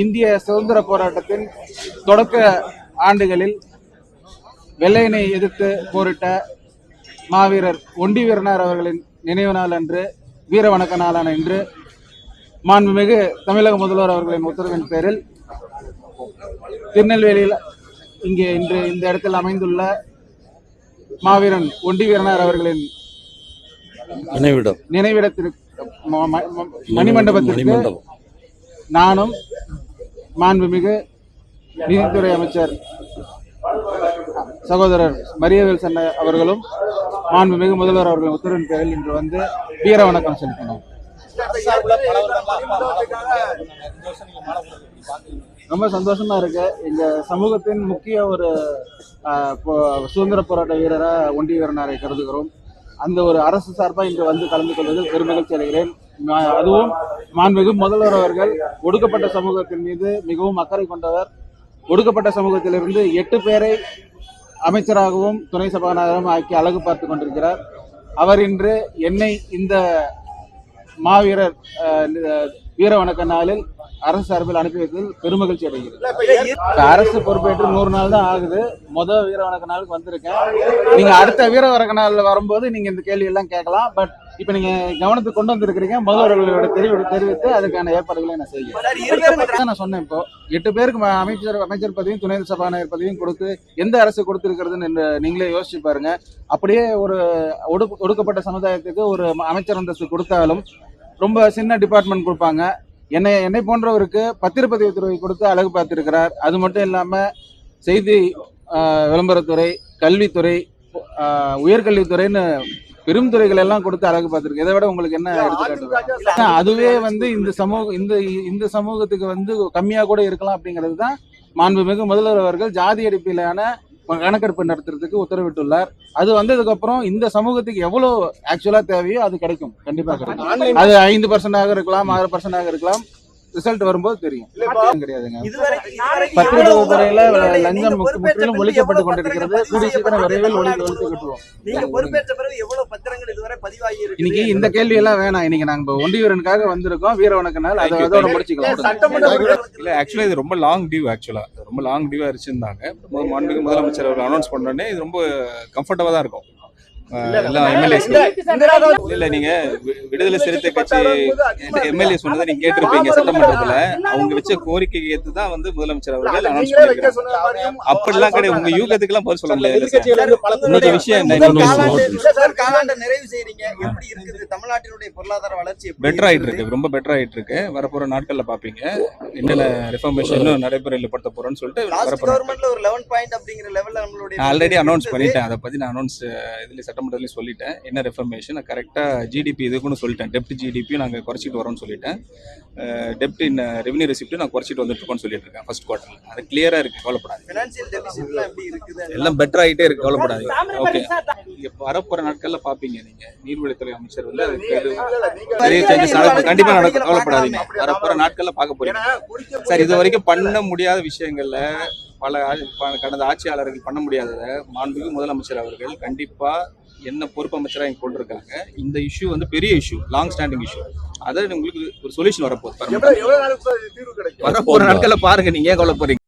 இந்திய சுதந்திர போராட்டத்தின் தொடக்க ஆண்டுகளில் வெள்ளையனை எதிர்த்து போரிட்ட மாவீரர் ஒண்டி வீரனார் அவர்களின் நினைவு நாள் அன்று வீர வணக்க நாளான இன்று மாண்புமிகு தமிழக முதல்வர் அவர்களின் உத்தரவின் பேரில் திருநெல்வேலியில் இங்கே இன்று இந்த இடத்தில் அமைந்துள்ள மாவீரன் ஒண்டி வீரனார் அவர்களின் நினைவிடத்திற்கு மணிமண்டபத்திற்கு நானும் மாண்புமிகு நீதித்துறை அமைச்சர் சகோதரர் மரியவேல் சென்னை அவர்களும் மாண்புமிகு முதல்வர் அவர்களின் உத்தரவின் பேரில் இன்று வந்து வீர வணக்கம் செலுத்தினோம். ரொம்ப சந்தோஷமா இருக்கு. எங்க சமூகத்தின் முக்கிய ஒரு சுதந்திர போராட்ட வீரரா ஒண்டி வீரனாரை கருதுகிறோம். அந்த ஒரு அரசு சார்பாக இன்று வந்து கலந்து கொள்வதில் பெருமகிழ்ச்சி அடைகிறேன். அதுவும் மாண்புமிகு முதல்வர் அவர்கள் ஒடுக்கப்பட்ட சமூகத்தின் மீது மிகவும் அக்கறை கொண்டவர். ஒடுக்கப்பட்ட சமூகத்திலிருந்து 8 பேரை அமைச்சராகவும் துணை சபாநாயகரும் ஆக்கி அழகு பார்த்து கொண்டிருக்கிறார். அவர் இன்று என்னை இந்த மாவீரர் வீர வணக்க நாளில் அரசு சார்பில் அனுப்பி வைத்ததில் பெருமகிழ்ச்சி அடைகிறது. அரசு பொறுப்பேற்று 100 நாள் தான் ஆகுது. முதல் வீர வணக்க நாளுக்கு வந்திருக்கேன். நீங்க அடுத்த வீர வணக்க நாள் வரும்போது நீங்க இந்த கேள்வி எல்லாம் கேட்கலாம். பட் இப்ப நீங்க கவனத்துக்கு கொண்டு வந்திருக்கிறீங்க. முதல்வர்களோட தெரிவித்து அதுக்கான ஏற்பாடுகளை நான் செய்கிறேன். நான் சொன்னேன், இப்போ 8 பேருக்கு அமைச்சர் பதவியும் துணை சபாநாயகர் பதவியும் கொடுத்து எந்த அரசு கொடுத்திருக்கிறதுன்னு நீங்களே யோசிச்சு பாருங்க. அப்படியே ஒரு ஒடுக்கப்பட்ட சமுதாயத்துக்கு ஒரு அமைச்சர் அந்தஸ்து கொடுத்தாலும் ரொம்ப சின்ன டிபார்ட்மெண்ட் கொடுப்பாங்க. என்னை போன்றவருக்கு பத்திரப்பதிவுத்துறை கொடுத்து அழகு பார்த்திருக்கிறார். அது மட்டும் இல்லாம செய்தி விளம்பரத்துறை, கல்வித்துறை, உயர்கல்வித்துறைன்னு பெரும் துறைகள் எல்லாம் கொடுத்து அழகு பார்த்திருக்கு. இதை விட உங்களுக்கு என்ன எடுத்துக்காட்டு? அதுவே வந்து இந்த சமூகத்துக்கு கம்மியா கூட இருக்கலாம் அப்படிங்கிறது தான் மாண்புமிகு முதல்வர் அவர்கள் ஜாதி அடிப்படையிலான கணக்கெடுப்பு நடத்துறதுக்கு உத்தரவிட்டுள்ளார். அது வந்ததுக்கு அப்புறம் இந்த சமூகத்துக்கு எவ்வளவு ஆக்சுவலா தேவையோ அது கிடைக்கும், கண்டிப்பா கிடைக்கும். அது 5% இருக்கலாம், 6% இருக்கலாம். ரிசல்ட் வரும்போது தெரியும். கிடையாதுங்க. பத்திரப்பதிவுத்துறையில லஞ்சம் முற்றிலும் ஒழிக்கப்பட்டு கொண்டிருக்கிறது. கூடிய சீக்கிரம் விரைவில் ஒழித்து கட்டுவோம். இன்னைக்கு இந்த கேள்வி எல்லாம் வேணாம். இன்னைக்கு நாங்க ஒண்டி வீரனுக்காக வந்திருக்கோம். வீர வணக்க நாள் அதோட முடிச்சுக்கலாம். இல்ல, ஆக்சுவலா இது ரொம்ப லாங் டியூ. ரொம்ப லாங் டியூவா இருந்திருந்தாங்க. மாண்புமிகு முதலமைச்சர் அவர்கள் அனௌன்ஸ் பண்ணோடனே இது ரொம்ப கம்ஃபர்டபுளா தான் இருக்கும். இல்ல, நீங்க விடுதலை சிறுத்தை கட்சி எம்எல்ஏ சொன்னதை நீங்க கேட்டிருப்பீங்க. சட்டமன்றத்துல அவங்க வச்ச கோரிக்கைக்கு ஏத்துதான் முதலமைச்சர் அவர்கள் அனௌன்ஸ் பண்ணிருக்காங்க. அப்படிலாம் கிடையாது. உங்க யூகத்துக்கு எல்லாம் பதில் சொல்ல முடியாது. இன்னைக்கு விஷயம் பெட்டர் ஆயிட்டு இருக்கு. ரொம்ப பெட்டர் ஆயிட்டு இருக்கு. வரப்போற நாட்கள்ல பாப்பீங்க என்னென்ன ரிஃபார்மேஷன் நடைமுறைப்படுத்த போறோம்னு சொல்லிட்டு ஆல்ரெடி அனௌன்ஸ் பண்ணிட்டேன். அதை பத்தி நான் அனௌன்ஸ் இதுல சட்டமன்றத்திலையும் சொல்லிட்டேன். என்ன ரெஃபர்மேஷன் கரெக்டா ஜிடிபி இதுக்குன்னு சொல்லிட்டேன். டெப்ட் ஜிடிபியும் நாங்கள் குறைச்சிட்டு வரோம்னு சொல்லிட்டேன். டெப்ட் இன் ரெவன்யூ ரெசிப்ட் நான் குறைச்சிட்டு வந்துட்டு இருக்கோம்னு சொல்லிட்டு இருக்கேன். ஃபர்ஸ்ட் குவார்டர் அது கிளியரா இருக்கு, கவலைப்படாது. எல்லாம் பெட்டர் ஆகிட்டே இருக்கு, கவலைப்படாது. ஓகே, வரப்போற நாட்கள்ல பாப்பீங்க. நீங்க நீர்வழித்துறை அமைச்சர் பெரிய சேஞ்சஸ் கண்டிப்பா நடக்கும், கவலைப்படாதீங்க. வரப்போற நாட்கள்ல பார்க்க போறீங்க. சார், இது வரைக்கும் பண்ண முடியாத விஷயங்கள்ல கடந்த ஆட்சியாளர்கள் பண்ண முடியாததை மாண்புமிகு முதலமைச்சர் அவர்கள் கண்டிப்பா என்ன பொறுப்பு அமைச்சரா இங்க கொண்டிருக்காங்க. இந்த இஷ்யூ பெரிய இஷ்யூ, லாங் ஸ்டாண்டிங் இஷ்யூ. அதை உங்களுக்கு ஒரு சொல்யூஷன் வரப்போகுது. வரப்போற நாட்கள்ல பாருங்க. நீங்க ஏன் கவலை போறீங்க?